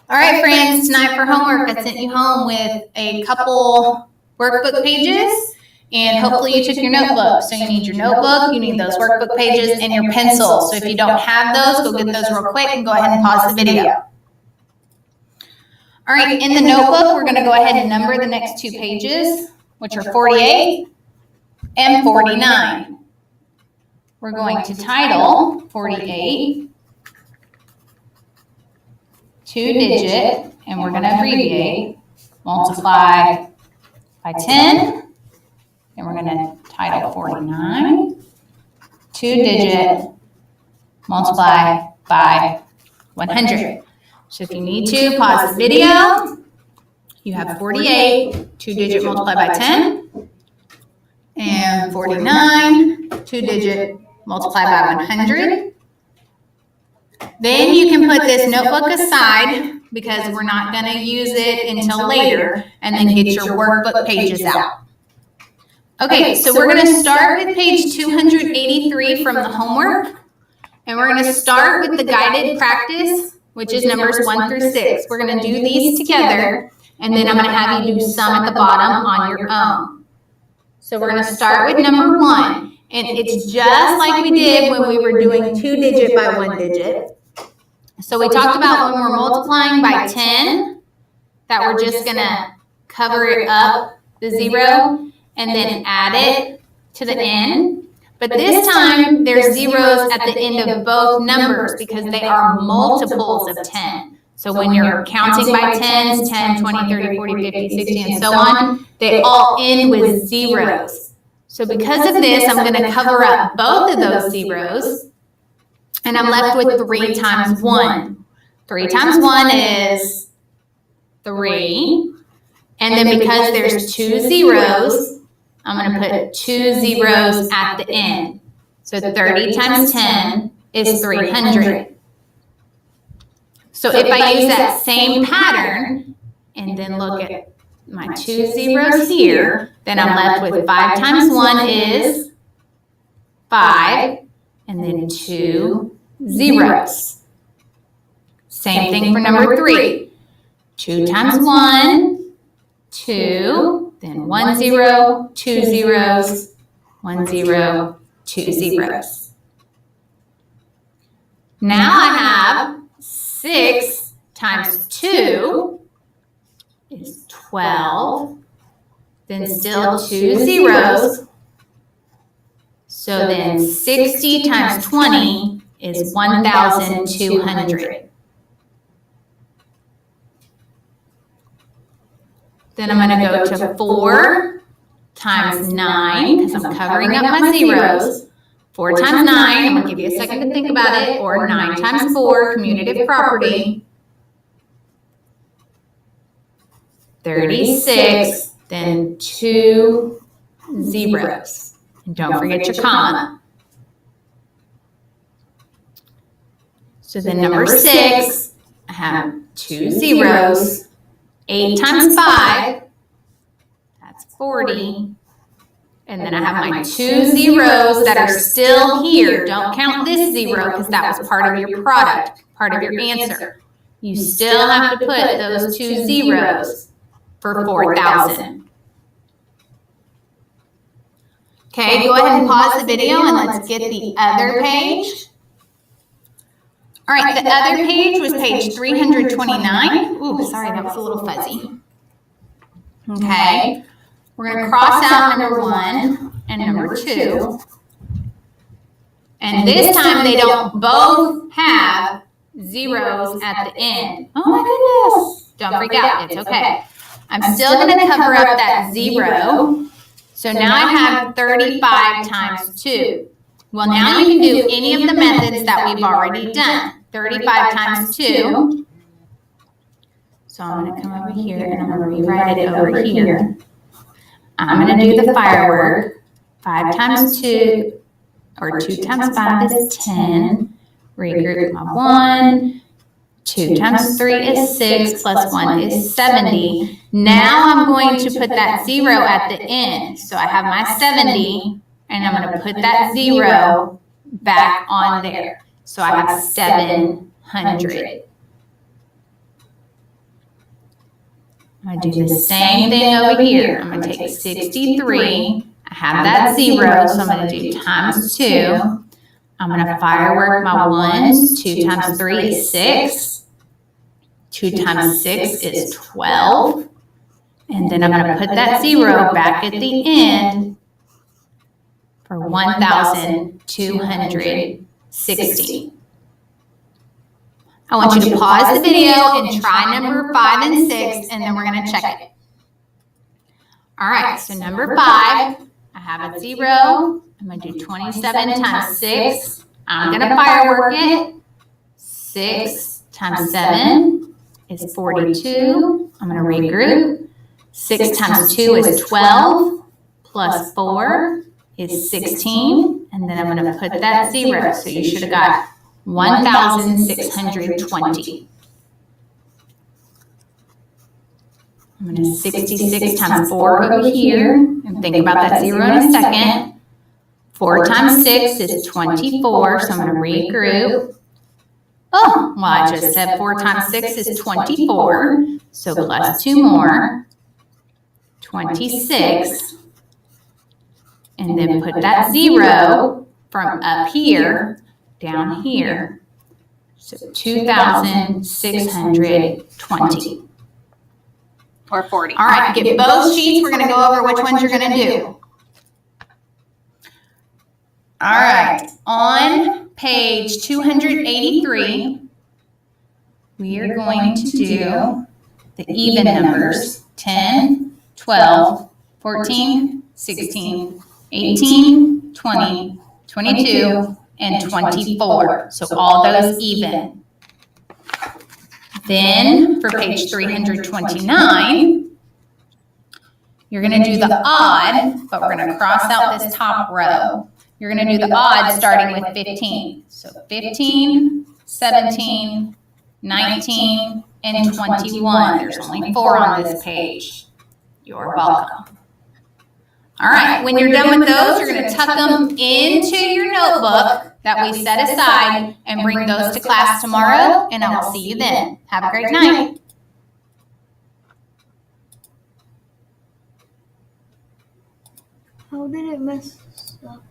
All right, friends, tonight for homework, I sent you home with a couple workbook pages, and hopefully you took your notebook. So you need your notebook, you need those workbook pages, and your pencil. So if you don't have those, go get those real quick and go ahead and pause the video. All right, in the notebook, we're going to go ahead and number the next two pages, which are 48 and 49. We're going to title 48 two-digit, and we're going to abbreviate, multiply by 10, and we're going to title 49, two-digit, multiply by 100. So if you need to, pause the video. You have 48, two-digit, multiply by 10, and 49, two-digit, multiply by 100. Then you can put this notebook aside because we're not going to use it until later, and then get your workbook pages out. Okay, so we're going to start with page 283 from the homework, and we're going to start with the guided practice, which is numbers 1 through 6. We're going to do these together, and then I'm going to have you do some at the bottom on your own. So we're going to start with number 1, and it's just like we did when we were doing two-digit by one-digit. So we talked about when we're multiplying by 10, that we're just going to cover it up, the 0, and then add it to the end. But this time, there's zeros at the end of both numbers because they are multiples of 10. So when you're counting by 10s, 10, 20, 30, 40, 50, 60, and so on, they all end with zeros. So because of this, I'm going to cover up both of those zeros. And I'm left with 3 times 1. 3 times 1 is 3. And then because there's 2 zeros, I'm going to put 2 zeros at the end. So 30 times 10 is 300. So if I use that same pattern and then look at my 2 zeros here, then I'm left with 5 times 1 is 5. And then 2 zeros. Same thing for number 3. 2 times 1, 2, then 1 0, 2 zeros, 1 0, 2 zeros. Now I have 6 times 2 is 12, then still 2 zeros. So then 60 times 20 is 1,200. Then I'm going to go to 4 times 9, because I'm covering up my zeros. 4 times 9, I'm going to give you a second to think about it, or 9 times 4, commutative property. 36, then 2 zeros. And don't forget your comma. So then number 6, I have 2 zeros. 8 times 5, that's 40. And then I have my 2 zeros that are still here. Don't count this 0 because that was part of your product, part of your answer. You still have to put those 2 zeros for 4,000. Okay, go ahead and pause the video and let's get the other page. All right, the other page was page 329. Ooh, sorry, that was a little fuzzy. Okay, we're going to cross out number 1 and number 2. And this time they don't both have zeros at the end. Oh my goodness. Don't freak out, it's okay. I'm still going to cover up that 0. So now I have 35 times 2. Well, now you can do any of the methods that we've already done. 35 times 2. So I'm going to come over here and I'm going to rewrite it over here. I'm going to do the firework. 5 times 2, or 2 times 5 is 10. Regroup my 1. 2 times 3 is 6, plus 1 is 70. Now I'm going to put that 0 at the end. So I have my 70, and I'm going to put that 0 back on there. So I have 700. I'm going to do the same thing over here. I'm going to take 63. I have that 0, so I'm going to do times 2. I'm going to firework my 1s. 2 times 3 is 6. 2 times 6 is 12. And then I'm going to put that 0 back at the end for 1,260. I want you to pause the video and try number 5 and 6, and then we're going to check it. All right, so number 5, I have a 0. I'm going to do 27 times 6. I'm going to firework it. 6 times 7 is 42. I'm going to regroup. 6 times 2 is 12. Plus 4 is 16. And then I'm going to put that 0. So you should have got 1,620. I'm going to 66 times 4 over here. And think about that 0 in a second. 4 times 6 is 24. So I'm going to regroup. Oh, well, I just said 4 times 6 is 24. So plus 2 more. 26. And then put that 0 from up here down here. So 2,620. Or 40. All right, get both sheets. We're going to go over which ones you're going to do. All right, on page 283, we are going to do the even numbers. 10, 12, 14, 16, 18, 20, 22, and 24. So all those even. Then for page 329, you're going to do the odd, but we're going to cross out this top row. You're going to do the odd starting with 15. So 15, 17, 19, and 21. There's only 4 on this page. You're welcome. All right, when you're done with those, you're going to tuck them into your notebook that we set aside and bring those to class tomorrow, and I will see you then. Have a great night. How did it mess up?